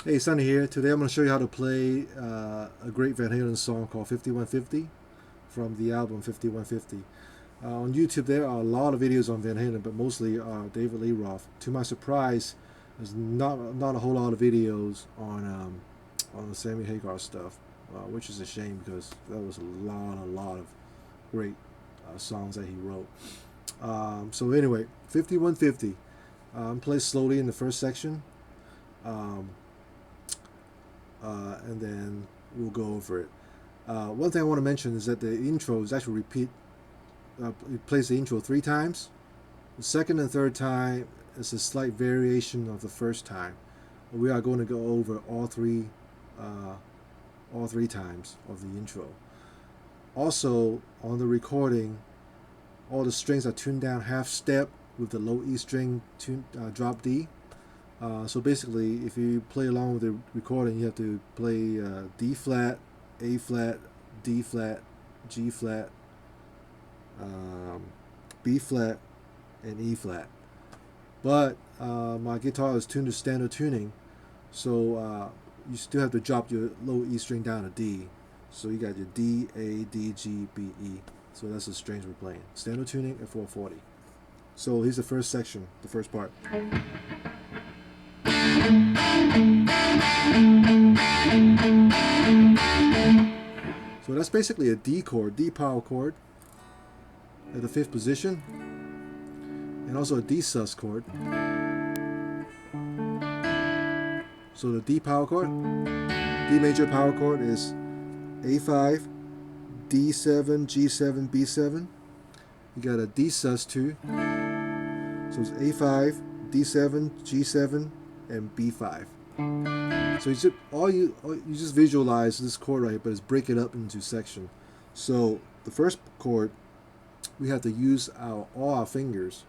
Hey, Sonny here. Today I'm going to show you how to play a great Van Halen song called 5150 from the album 5150. On YouTube there are a lot of videos on Van Halen, but mostly David Lee Roth. To my surprise, there's not a whole lot of videos on the Sammy Hagar stuff, which is a shame because that was a lot of great songs that he wrote. So anyway, 5150. Play slowly in the first section. And then we'll go over it. One thing I want to mention is that the intro is actually it plays the intro 3 times. The second and third time is a slight variation of the first time. We are going to go over all three times of the intro. Also, on the recording, all the strings are tuned down half step with the low E string drop D. So basically, if you play along with the recording, you have to play D flat, A flat, D flat, G flat, B flat, and E flat. But my guitar is tuned to standard tuning, so you still have to drop your low E string down to D. So you got your D, A, D, G, B, E. So that's the strings we're playing. Standard tuning at 440. So here's the first section, the first part. So that's basically a D chord, D power chord at the 5th position, and also a D sus chord. So the D power chord, D major power chord is A5, D7, G7, B7. You got a D sus 2, so it's A5, D7, G7, and B5. So you just visualize this chord right here, but it's break it up into section. So the first chord, we have to use all our fingers.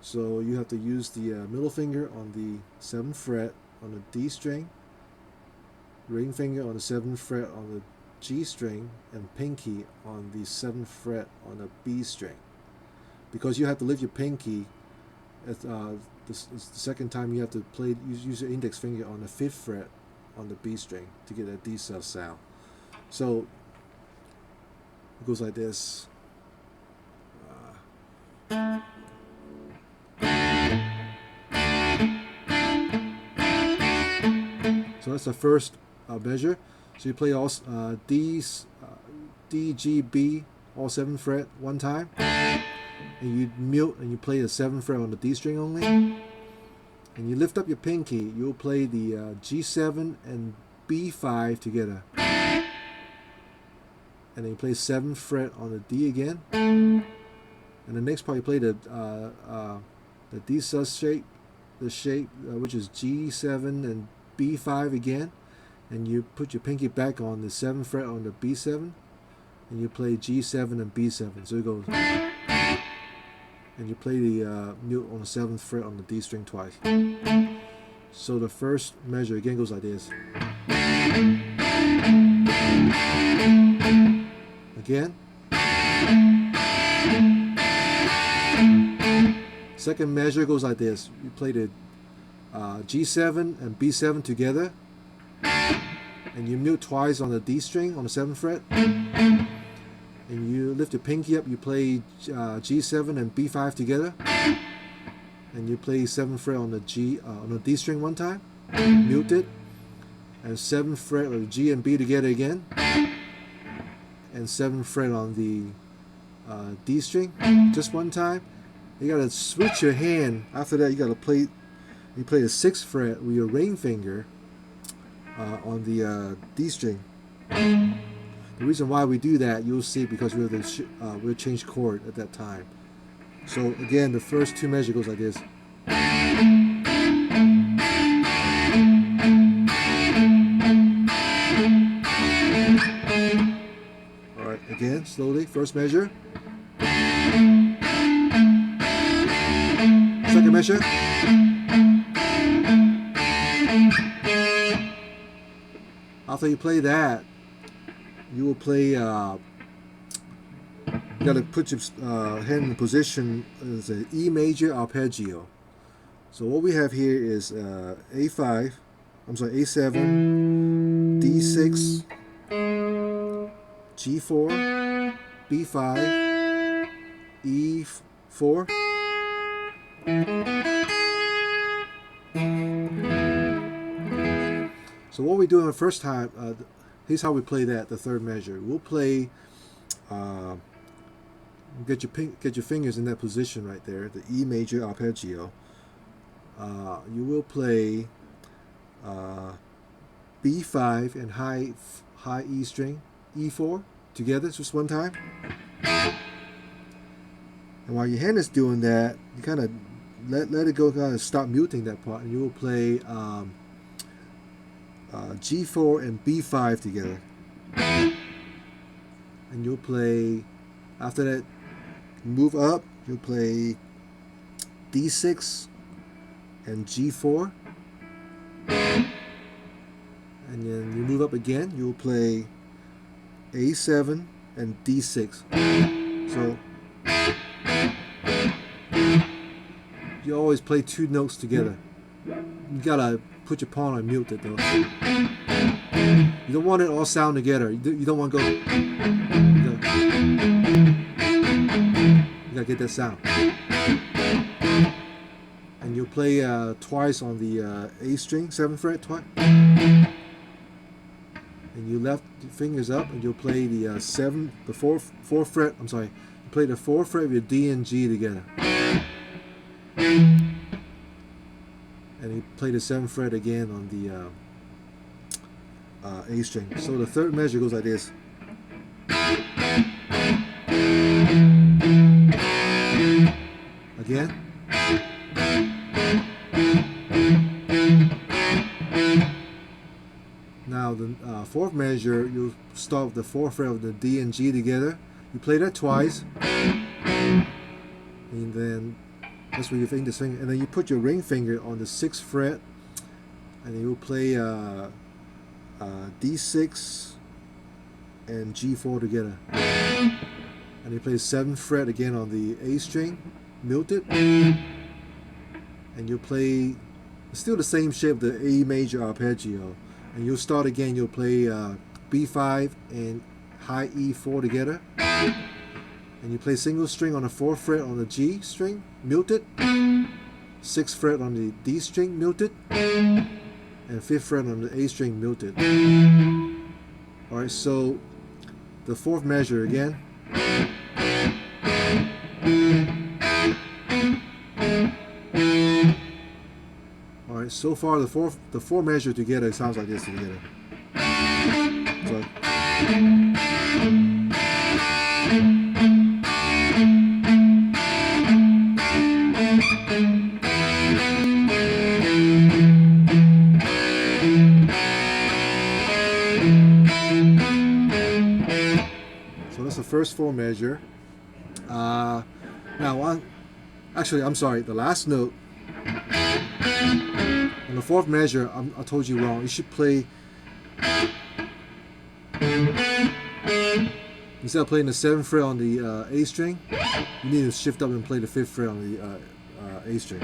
So you have to use the middle finger on the 7th fret on the D string, ring finger on the 7th fret on the G string, and pinky on the 7th fret on the B string. Because you have to lift your pinky at the second time, you have to use your index finger on the 5th fret on the B string to get that D sus sound. So it goes like this. So that's the first measure. So you play all D, G, B, all 7th fret one time. And you mute and you play the 7th fret on the D string only, and you lift up your pinky, you'll play the G7 and B5 together, and then you play 7th fret on the D again, and the next part you play the D sus shape, which is G7 and B5 again, and you put your pinky back on the 7th fret on the B7, and you play G7 and B7, so it goes. And you play the mute on the 7th fret on the D string twice. So the first measure again goes like this. Again. Second measure goes like this. You play the G7 and B7 together, and you mute twice on the D string on the 7th fret. And you lift your pinky up, you play G7 and B5 together, and you play 7th fret on the on the D string one time, mute it, and 7th fret of the G and B together again, and 7th fret on the D string just one time. You gotta switch your hand. After that, you gotta play You play the 6th fret with your ring finger on the D string. The reason why we do that, you'll see, because we'll change chord at that time. So again, the first 2 measures goes like this. Alright, again, slowly, first measure. Second measure. After you play that, you will play, you got to put your hand in position as an E major arpeggio. So what we have here is A7, D6, G4, B5, E4. So what we do in the first time, here's how we play that, the 3rd measure. We'll play, get your fingers in that position right there, the E major arpeggio. You will play B5 and high E string, E4 together just one time. And while your hand is doing that, you kind of let it go, kind of stop muting that part, and you will play G4 and B5 together. And you'll play, after that, move up, you'll play D6 and G4. And then you move up again, you'll play A7 and D6. So you always play 2 notes together. You gotta put your pawn on mute though. You don't want it all sound together. You don't want to go. You gotta get that sound. And you'll play twice on the A string, 7th fret twice. And you left your fingers up, and you'll play the 4th fret. I'm sorry. You play the 4th fret with your D and G together. And you play the 7th fret again on the A string. So the 3rd measure goes like this. Again. Now the 4th measure, you start with the 4th fret of the D and G together. You play that twice, and then that's where your finger, and then you put your ring finger on the 6th fret, and then you'll play D6 and G4 together. And you play 7th fret again on the A string, muted, and you'll play still the same shape, the A major arpeggio. And you'll start again, you'll play B5 and high E4 together. And you play single string on the 4th fret on the G string, muted. 6th fret on the D string, muted. And 5th fret on the A string, muted. Alright, so the 4th measure again. Alright, so far the four measure together, it sounds like this together. So, that's the first 4 measure. Now, actually, I'm sorry, the last note. On the 4th measure, I told you wrong. You should play, instead of playing the 7th fret on the A string, you need to shift up and play the 5th fret on the A string.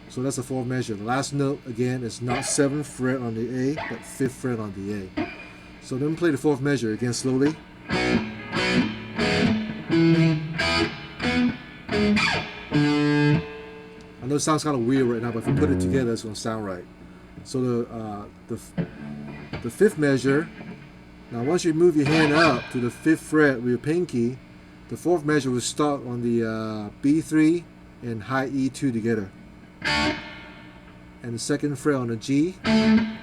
So that's the 4th measure. The last note, again, is not 7th fret on the A, but 5th fret on the A. So then play the 4th measure again slowly. I know it sounds kind of weird right now, but if you put it together, it's going to sound right. So the 5th measure, now once you move your hand up to the 5th fret with your pinky, the 4th measure will start on the B3 and high E2 together. and the second fret on the G, and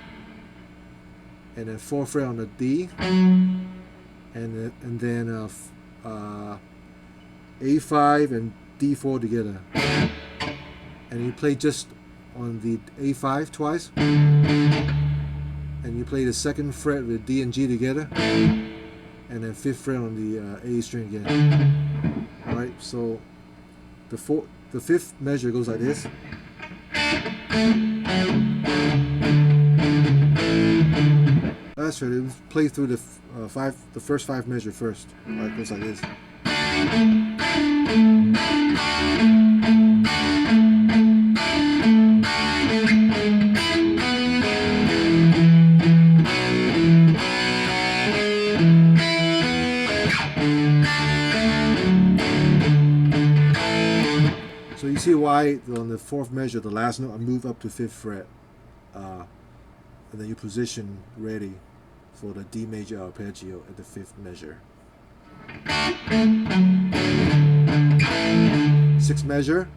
then fourth fret on the D, and then A5 and D4 together. And you play just on the A5 twice, and you play the second fret with D and G together, and then fifth fret on the A string again. Alright, so the fifth measure goes like this. That's right, let's play through the first five measure first. Alright, it goes like this. So you see why on the fourth measure, the last note, I move up to fifth fret, and then you position ready for the D major arpeggio at the fifth measure. Sixth measure.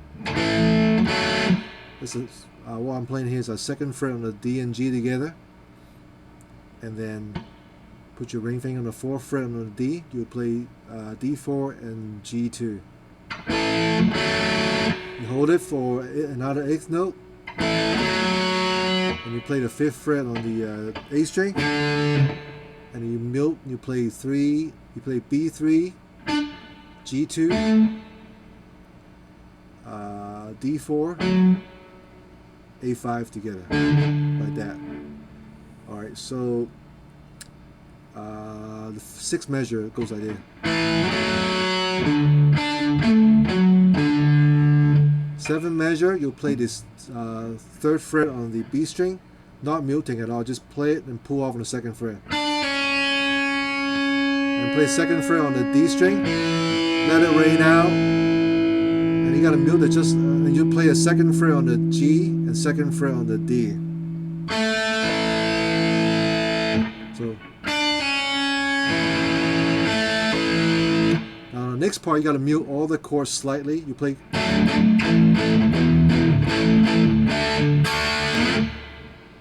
This is what I'm playing here is a second fret on the D and G together, and then put your ring finger on the fourth fret on the D. You'll play D4 and G2. You hold it for another eighth note, and you play the fifth fret on the A string, and you play B3, G2, D4, A5 together, like that. Alright, so the sixth measure goes like this. Seventh measure, you'll play this third fret on the B string, not muting at all, just play it and pull off on the second fret. And play second fret on the D string, let it rain out, and you gotta mute it just, and you play a second fret on the G and second fret on the D. So now the next part, you gotta mute all the chords slightly. You play.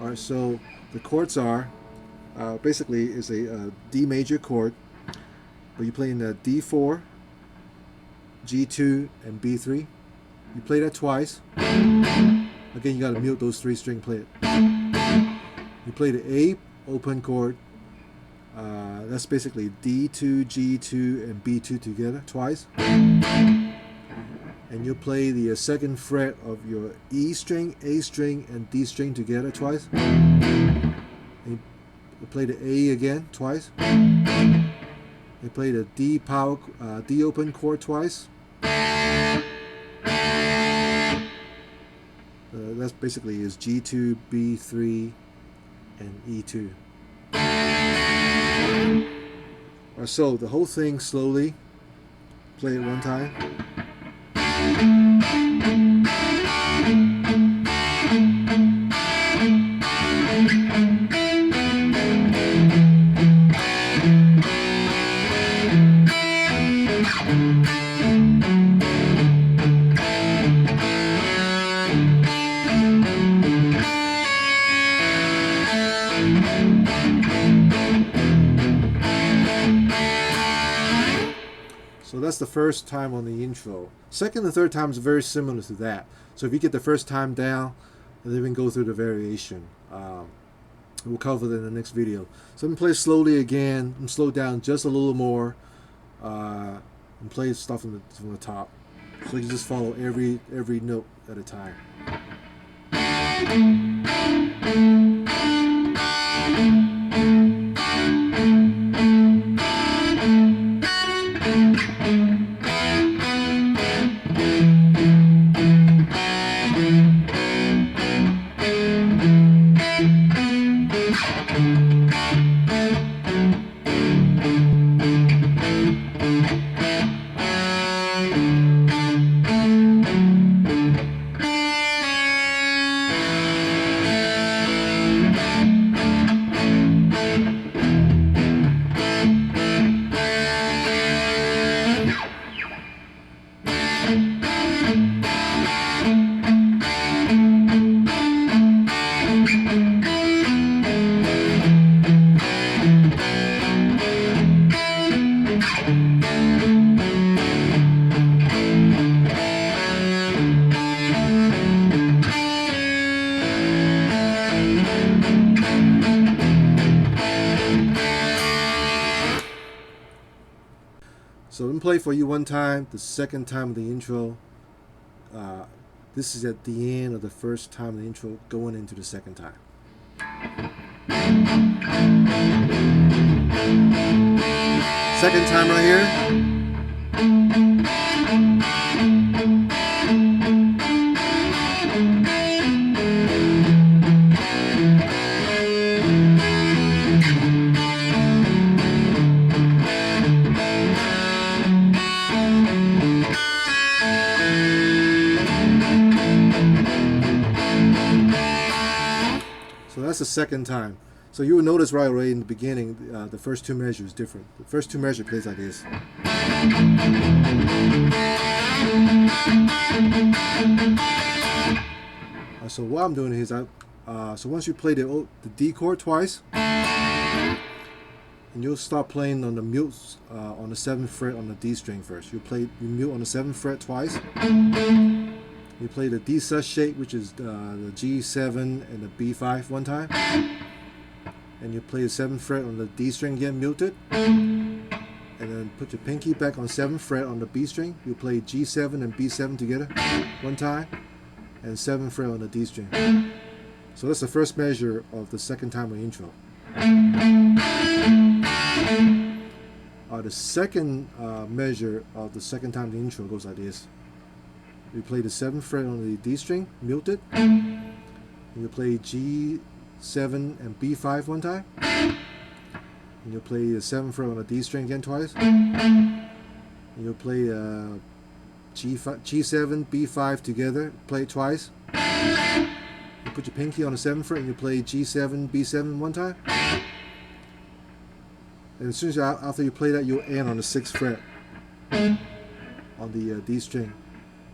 Alright, so the chords are basically is a D major chord, but you play in the D4, G2, and B3. You play that twice. Again, you got to mute those three string, play it. You play the A open chord. That's basically D2, G2, and B2 together twice. And you play the second fret of your E string, A string, and D string together twice. And you play the A again twice. You play the D open chord twice. That's basically is G2, B3, and E2. So the whole thing slowly. Play it one time. So that's the first time on the intro. Second and third time is very similar to that. So if you get the first time down, and then we can go through the variation. We'll cover that in the next video. So I'm going to play slowly again, and slow down just a little more, and play stuff from the top. So you can just follow every note at a time. So let me play for you one time, the second time of the intro. This is at the end of the first time of the intro, going into the second time. Second time right here. So that's the second time. So you will notice right away in the beginning, the first two measures is different. The first two measures plays like this. So what I'm doing is, so once you play the D chord twice, and you'll start playing on the mute on the 7th fret on the D string first. You mute on the 7th fret twice. You play the D sus shape, which is the G7 and the B5 one time. And you play the 7th fret on the D string again, muted. And then put your pinky back on 7th fret on the B string. You play G7 and B7 together one time. And 7th fret on the D string. So that's the first measure of the second time of the intro. The second measure of the second time of the intro goes like this. You play the 7th fret on the D string, muted. You play G7 and B5 one time. And you'll play the 7th fret on the D string again twice. And you'll play G7, B5 together, play it twice. You put your pinky on the 7th fret and you play G7, B7 one time. And as soon as after you play that, you'll end on the 6th fret on the D string.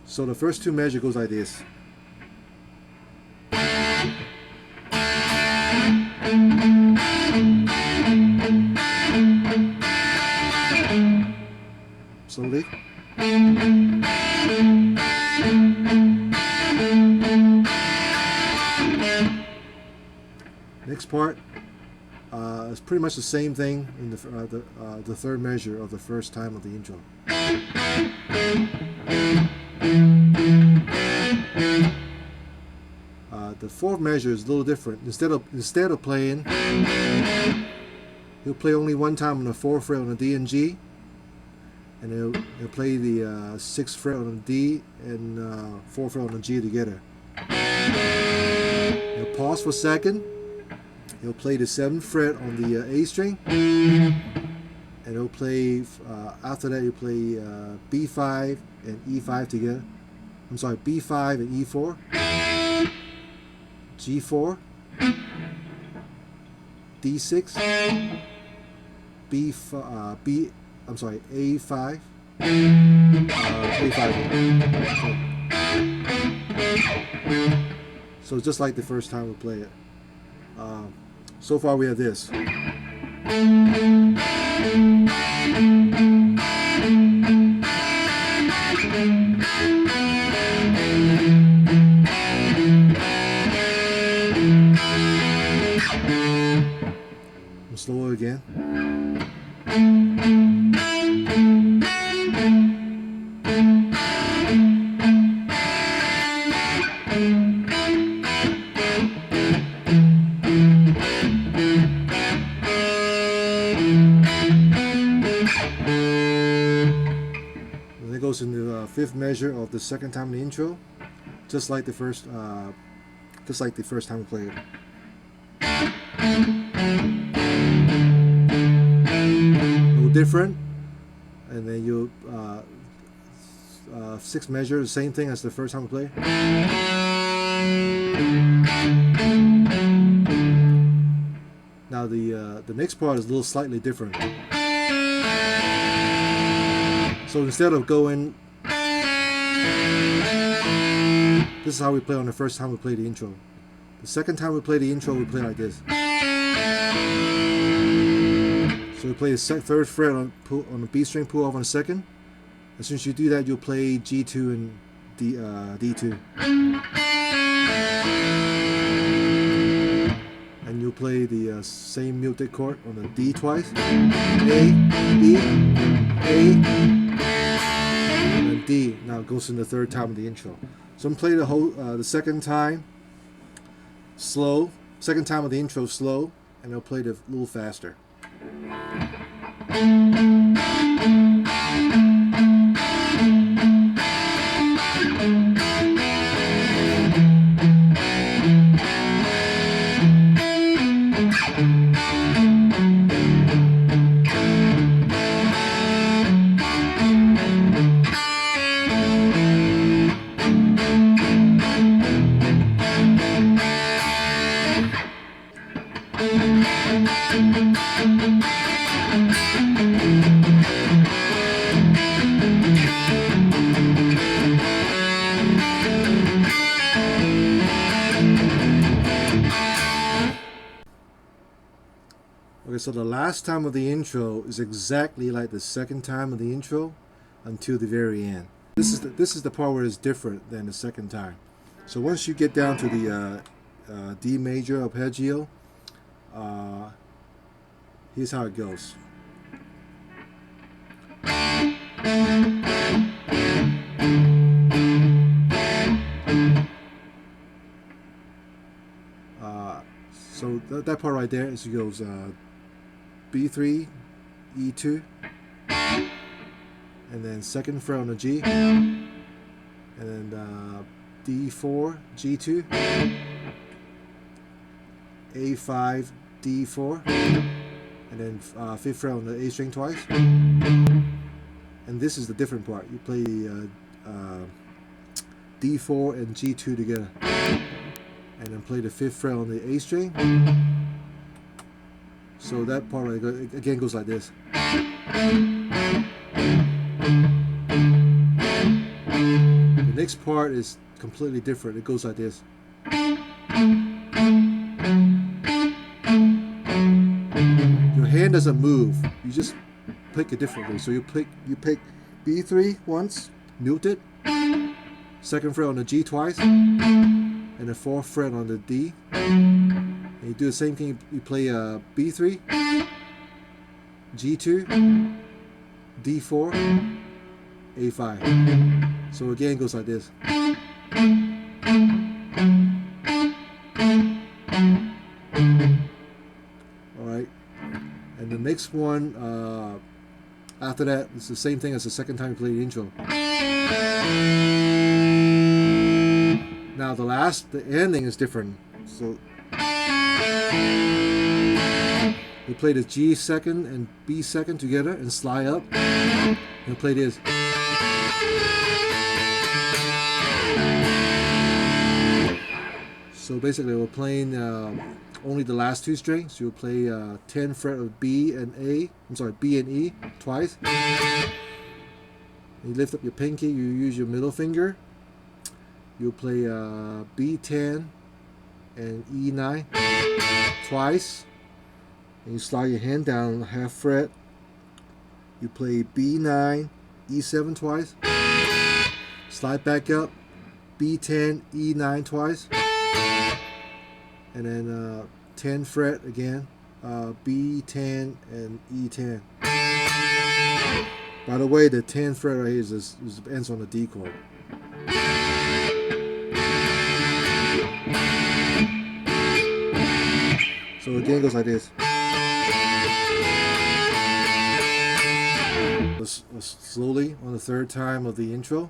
So the first two measures goes like this. Slowly. Next part is pretty much the same thing in the third measure of the first time of the intro. The fourth measure is a little different. Instead of playing, he'll play only one time on the 4th fret on the D and G, and he'll play the 6th fret on the D and 4th fret on the G together. He'll pause for a second. He'll play the 7th fret on the A string, and he'll play after that he'll play B5 and E5 together. I'm sorry, B5 and E4, G4, D6, A5, A5. So just like the first time we play it. So far we have this. Slower again. And it goes into the fifth measure of the second time in the intro, just like the first time we played it. No different, and then you sixth measure, the same thing as the first time we played. Now the next part is a little slightly different. So instead of going, this is how we play on the first time we play the intro. The second time we play the intro, we play like this. So we play the third fret on the B string, pull off on the second. As soon as you do that, you'll play G2 and D2. And you'll play the same muted chord on the D twice. A, E, A, Now it goes in the third time of the intro. So I'm playing the second time slow, second time of the intro slow, and I'll play it a little faster. Okay, so the last time of the intro is exactly like the second time of the intro until the very end. This is the part where it's different than the second time. So once you get down to the D major arpeggio, here's how it goes. So that part right there is it goes B3, E2, and then second fret on the G, and then D4, G2, A5, D4, and then fifth fret on the A string twice. And this is the different part. You play D4 and G2 together, and then play the fifth fret on the A string. So that part again goes like this. The next part is completely different. It goes like this. Your hand doesn't move. You just pick it differently. So you pick B3 once, mute it, second fret on the G twice, and the fourth fret on the D. And you do the same thing. You play B3, G2, D4, A5. So again it goes like this. Alright. And the next one after that is the same thing as the second time you play the intro. Now the ending is different. So we play the G second and B second together and slide up and play this. So basically we're playing only the last two strings. You'll play 10th fret of B and E twice. You lift up your pinky, you use your middle finger. You'll play B10 and E9 twice. And you slide your hand down half fret. You play B9, E7 twice. Slide back up, B10, E9 twice. And then 10th fret again, B10 and E10. By the way, the 10th fret right here ends on the D chord. So again it goes like this. Slowly on the third time of the intro.